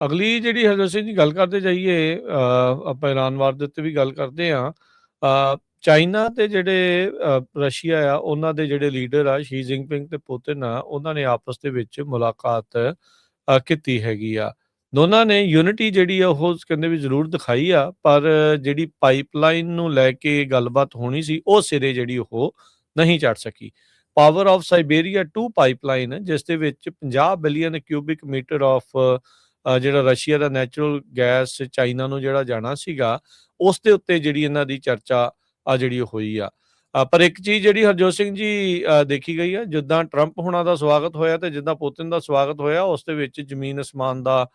ਅਗਲੀ ਜਿਹੜੀ ਹਰਜੋਤ ਸਿੰਘ ਜੀ ਗੱਲ ਕਰਦੇ ਜਾਈਏ, ਆਪਾਂ ਇਰਾਨ ਵਾਰ ਦੇ ਉੱਤੇ ਵੀ ਗੱਲ ਕਰਦੇ ਹਾਂ। ਚਾਈਨਾ ਤੇ ਜਿਹੜੇ ਰਸ਼ੀਆ ਆ, ਉਹਨਾਂ ਦੇ ਜਿਹੜੇ ਲੀਡਰ ਆ ਸ਼ੀ ਜਿਨਪਿੰਗ ਤੇ ਪੁਤਿਨ ਆ, ਉਹਨਾਂ ਨੇ ਆਪਸ ਦੇ ਵਿੱਚ ਮੁਲਾਕਾਤ ਕੀਤੀ ਹੈਗੀ ਆ। ਦੋਨਾਂ ਨੇ ਯੂਨਿਟੀ ਜਿਹੜੀ ਆ ਉਹ ਕਹਿੰਦੇ ਵੀ ਜ਼ਰੂਰ ਦਿਖਾਈ ਆ, ਪਰ ਜਿਹੜੀ ਪਾਈਪਲਾਈਨ ਨੂੰ ਲੈ ਕੇ ਗੱਲਬਾਤ ਹੋਣੀ ਸੀ ਉਹ ਸਿਰੇ ਜਿਹੜੀ ਉਹ ਨਹੀਂ ਚੜ ਸਕੀ। ਪਾਵਰ ਆਫ ਸਾਈਬੇਰੀਆ 2 ਪਾਈਪਲਾਈਨ, ਜਿਸ ਦੇ ਵਿੱਚ 50 ਬਿਲੀਅਨ ਕਿਊਬਿਕ ਮੀਟਰ ਆਫ ਜਿਹੜਾ ਰਸ਼ੀਆ ਦਾ ਨੈਚੁਰਲ ਗੈਸ ਚਾਈਨਾ ਨੂੰ ਜਿਹੜਾ ਜਾਣਾ ਸੀਗਾ, ਉਸ ਦੇ ਉੱਤੇ ਜਿਹੜੀ ਇਹਨਾਂ ਦੀ ਚਰਚਾ ਜਿਹੜੀ ਹੋਈ ਆ। ਪਰ ਇੱਕ ਚੀਜ਼ ਜਿਹੜੀ ਹਰਜੋਤ ਸਿੰਘ ਜੀ ਦੇਖੀ ਗਈ ਆ, ਜਿੱਦਾਂ ਟਰੰਪ ਹੁਣਾਂ ਦਾ ਸਵਾਗਤ ਹੋਇਆ ਤੇ ਜਿੱਦਾਂ ਪੁਤਿਨ ਦਾ ਸਵਾਗਤ ਹੋਇਆ, ਉਸ ਦੇ ਵਿੱਚ ਜ਼ਮੀਨ ਅਸਮਾਨ ਦਾ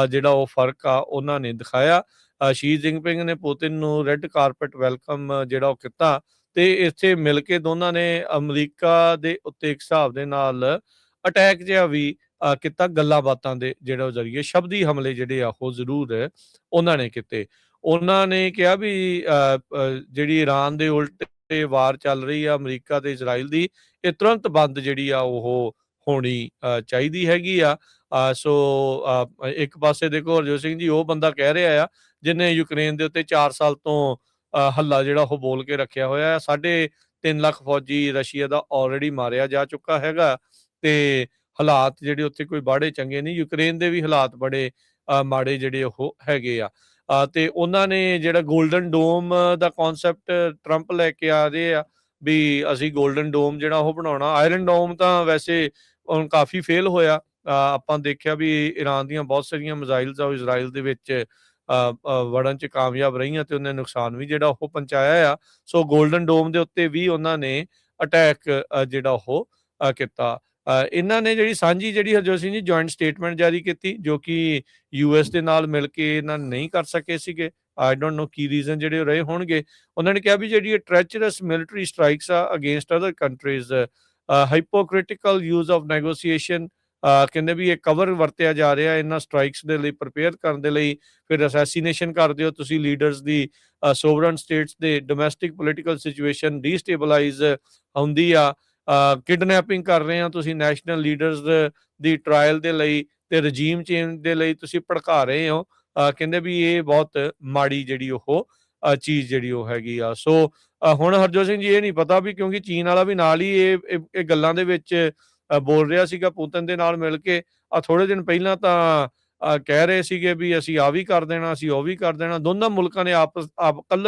ਜਿਹੜਾ ਉਹ ਫਰਕ ਆ ਉਹਨਾਂ ਨੇ ਦਿਖਾਇਆ। ਸ਼ੀ ਜਿਨਪਿੰਗ ਨੇ ਪੁਤਿਨ ਨੂੰ ਰੈੱਡ ਕਾਰਪਟ ਵੈਲਕਮ ਜਿਹੜਾ ਉਹ ਕੀਤਾ, ਤੇ ਇੱਥੇ ਮਿਲ ਕੇ ਦੋਨਾਂ ਨੇ ਅਮਰੀਕਾ ਦੇ ਉੱਤੇ ਇੱਕ ਹਿਸਾਬ ਦੇ ਨਾਲ ਅਟੈਕ ਜਿਹਾ ਵੀ ਕੀਤਾ। ਗੱਲਾਂ ਬਾਤਾਂ ਦੇ ਜਿਹੜਾ ਜ਼ਰੀਏ ਸ਼ਬਦੀ ਹਮਲੇ ਜਿਹੜੇ ਆ ਉਹ ਜ਼ਰੂਰ ਉਹਨਾਂ ਨੇ ਕੀਤੇ। ਉਹਨਾਂ ਨੇ ਕਿਹਾ ਵੀ ਜਿਹੜੀ ਈਰਾਨ ਦੇ ਉਲਟ ਵਾਰ ਚੱਲ ਰਹੀ ਆ ਅਮਰੀਕਾ ਤੇ ਇਜ਼ਰਾਈਲ ਦੀ, ਇਹ ਤੁਰੰਤ ਬੰਦ ਜਿਹੜੀ ਆ ਉਹ ਹੋਣੀ ਚਾਹੀਦੀ ਹੈਗੀ ਆ। ਸੋ ਇੱਕ ਪਾਸੇ ਦੇਖੋ ਹਰਜੋਤ ਸਿੰਘ ਜੀ ਉਹ ਬੰਦਾ ਕਹਿ ਰਿਹਾ ਆ ਜਿਹਨੇ ਯੂਕਰੇਨ ਦੇ ਉੱਤੇ 4 ਸਾਲ ਤੋਂ ਹੱਲਾ ਜਿਹੜਾ ਉਹ ਬੋਲ ਕੇ ਰੱਖਿਆ ਹੋਇਆ ਹੈ। 3.5 ਲੱਖ ਫੌਜੀ ਰਸ਼ੀਆ ਦਾ ਆਲਰੇਡੀ ਮਾਰਿਆ ਜਾ ਚੁੱਕਾ ਹੈਗਾ, ਤੇ ਹਾਲਾਤ ਜਿਹੜੇ ਉੱਥੇ ਕੋਈ ਬਾੜੇ ਚੰਗੇ ਨਹੀਂ। ਯੂਕਰੇਨ ਦੇ ਵੀ ਹਾਲਾਤ ਬੜੇ ਮਾੜੇ ਜਿਹੜੇ ਉਹ ਹੈਗੇ ਆ। ਤੇ ਉਹਨਾਂ ਨੇ ਜਿਹੜਾ ਗੋਲਡਨ ਡੋਮ ਦਾ ਕਨਸੈਪਟ ਟਰੰਪ ਲੈ ਕੇ ਆ ਰਹੇ ਆ ਵੀ ਅਸੀਂ ਗੋਲਡਨ ਡੋਮ ਜਿਹੜਾ ਉਹ ਬਣਾਉਣਾ। ਆਇਰਨ ਡੋਮ ਤਾਂ ਵੈਸੇ ਹੁਣ ਕਾਫੀ ਫੇਲ ਹੋਇਆ। ਆਪਾਂ ਦੇਖਿਆ ਵੀ ਈਰਾਨ ਦੀਆਂ ਬਹੁਤ ਸਾਰੀਆਂ ਮਿਜ਼ਾਈਲਸ ਆ ਉਹ ਇਜ਼ਰਾਈਲ ਦੇ ਵਿੱਚ ਵੜਨ 'ਚ ਕਾਮਯਾਬ ਰਹੀਆਂ ਤੇ ਉਹਨੇ ਨੁਕਸਾਨ ਵੀ ਜਿਹੜਾ ਉਹ ਪਹੁੰਚਾਇਆ ਆ। ਸੋ ਗੋਲਡਨ ਡੋਮ ਦੇ ਉੱਤੇ ਵੀ ਉਹਨਾਂ ਨੇ ਅਟੈਕ ਜਿਹੜਾ ਉਹ ਕੀਤਾ। ਇਹਨਾਂ ਨੇ ਜਿਹੜੀ ਸਾਂਝੀ ਜਿਹੜੀ ਹਰਜੋਤ ਸਿੰਘ ਜੀ ਜੁਆਇੰਟ ਸਟੇਟਮੈਂਟ ਜਾਰੀ ਕੀਤੀ, ਜੋ ਕਿ ਯੂਐਸ ਦੇ ਨਾਲ ਮਿਲ ਕੇ ਇਹਨਾਂ ਨਹੀਂ ਕਰ ਸਕੇ ਸੀਗੇ। I don't know Ki reason ਜਿਹੜੇ ਰਹੇ ਹੋਣਗੇ। ਉਹਨਾਂ ਨੇ ਕਿਹਾ ਵੀ ਜਿਹੜੀ ਇਹ ਟ੍ਰੈਚਰਸ ਮਿਲਟਰੀ ਸਟ੍ਰਾਈਕਸ ਆ against other countries, hypocritical use of negotiation, ਕਹਿੰਦੇ ਵੀ ਇਹ ਕਵਰ ਵਰਤਿਆ ਜਾ ਰਿਹਾ ਇਹਨਾਂ ਸਟ੍ਰਾਈਕਸ ਦੇ ਲਈ, ਪ੍ਰੀਪੇਅਰ ਕਰਨ ਦੇ ਲਈ। ਫਿਰ ਅਸੈਸੀਨੇਸ਼ਨ ਕਰਦੇ ਹੋ ਤੁਸੀਂ ਲੀਡਰਸ ਦੀ, ਸੋਵਰਨ ਸਟੇਟਸ ਦੇ ਡੋਮੈਸਟਿਕ ਪੋਲੀਟੀਕਲ ਸਿਚੁਏਸ਼ਨ ਡੀਸਟੇਬਲਾਈਜ਼ ਹੁੰਦੀ ਆ। ਕਿਡਨੈਪਿੰਗ ਕਰ ਰਹੇ ਆ ਤੁਸੀਂ ਨੈਸ਼ਨਲ ਲੀਡਰਸ ਦੀ ਟਰਾਇਲ ਦੇ ਲਈ, ਤੇ ਰਜੀਮ ਚੇਂਜ ਦੇ ਲਈ ਤੁਸੀਂ ਭੜਕਾ ਰਹੇ ਹੋ। ਕਹਿੰਦੇ ਵੀ ਇਹ ਬਹੁਤ ਮਾੜੀ ਜਿਹੜੀ ਉਹ ਚੀਜ਼ ਜਿਹੜੀ ਉਹ ਹੈਗੀ ਆ। ਸੋ ਹੁਣ ਹਰਜੋਤ ਸਿੰਘ ਜੀ ਇਹ ਨਹੀਂ ਪਤਾ ਵੀ, ਕਿਉਂਕਿ ਚੀਨ ਵਾਲਾ ਵੀ ਨਾਲ ਹੀ ਇਹ ਗੱਲਾਂ ਦੇ ਵਿੱਚ ਬੋਲ ਰਿਹਾ ਸੀਗਾ ਪੁਤਿਨ ਦੇ ਨਾਲ ਮਿਲ ਕੇ। ਥੋੜੇ ਦਿਨ ਪਹਿਲਾਂ ਤਾਂ ਕਹਿ ਰਹੇ ਸੀਗੇ ਵੀ ਅਸੀਂ ਆ ਵੀ ਕਰ ਦੇਣਾ, ਅਸੀਂ ਉਹ ਵੀ ਕਰ ਦੇਣਾ। ਦੋਨਾਂ ਮੁਲਕਾਂ ਨੇ ਆਪ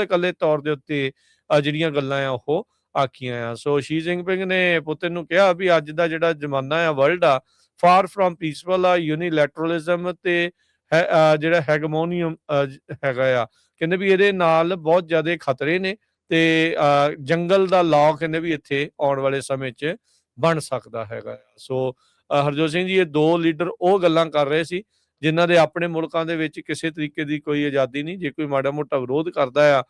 ਕੱਲੇ ਤੌਰ ਦੇ ਉੱਤੇ ਜਿਹੜੀਆਂ ਗੱਲਾਂ ਆ ਉਹ ਆਖੀਆਂ ਆ। ਸੋ ਸ਼ੀ ਜਿਨਪਿੰਗ ਨੇ ਪੁਤਿਨ ਨੂੰ ਕਿਹਾ ਵੀ ਅੱਜ ਦਾ ਜਿਹੜਾ ਜ਼ਮਾਨਾ ਆ, ਵਰਲਡ ਆ, ਫਾਰ ਫਰੋਮ ਪੀਸਫੁਲ ਆ, ਯੂਨੀਲੈਟਰਲਿਜ਼ਮ ਤੇ ਜਿਹੜਾ ਹੈਗਮੋਨੀਅਮ ਹੈਗਾ ਆ। ਕਹਿੰਦੇ ਵੀ ਇਹਦੇ ਨਾਲ ਬਹੁਤ ਜ਼ਿਆਦਾ ਖਤਰੇ ਨੇ, ਤੇ ਜੰਗਲ ਦਾ ਲਾਅ ਕਹਿੰਦੇ ਵੀ ਇੱਥੇ ਆਉਣ ਵਾਲੇ ਸਮੇਂ 'ਚ ਬਣ ਸਕਦਾ ਹੈਗਾ। ਸੋ ਹਰਜੋਤ ਸਿੰਘ ਜੀ ਇਹ ਦੋ ਲੀਡਰ ਉਹ ਗੱਲਾਂ ਕਰ ਰਹੇ ਸੀ ਜਿਨ੍ਹਾਂ ਦੇ ਆਪਣੇ ਮੁਲਕਾਂ ਦੇ ਵਿੱਚ ਕਿਸੇ ਤਰੀਕੇ ਦੀ ਕੋਈ ਆਜ਼ਾਦੀ ਨਹੀਂ। ਜੇ ਕੋਈ ਮਾੜਾ ਮੋਟਾ ਵਿਰੋਧ ਕਰਦਾ ਆ,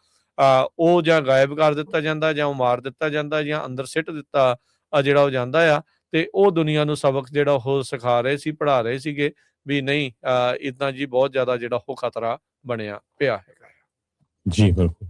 ਉਹ ਜਾਂ ਗਾਇਬ ਕਰ ਦਿੱਤਾ ਜਾਂਦਾ, ਜਾਂ ਉਹ ਮਾਰ ਦਿੱਤਾ ਜਾਂਦਾ, ਜਾਂ ਅੰਦਰ ਸਿੱਟ ਦਿੱਤਾ ਜਿਹੜਾ ਉਹ ਜਾਂਦਾ ਆ। ਤੇ ਉਹ ਦੁਨੀਆ ਨੂੰ ਸਬਕ ਜਿਹੜਾ ਉਹ ਸਿਖਾ ਰਹੇ ਸੀ, ਪੜ੍ਹਾ ਰਹੇ ਸੀਗੇ ਵੀ ਨਹੀਂ, ਇੱਦਾਂ ਜੀ ਬਹੁਤ ਜ਼ਿਆਦਾ ਜਿਹੜਾ ਉਹ ਖਤਰਾ ਬਣਿਆ ਪਿਆ ਹੈਗਾ। ਜੀ ਬਿਲਕੁਲ।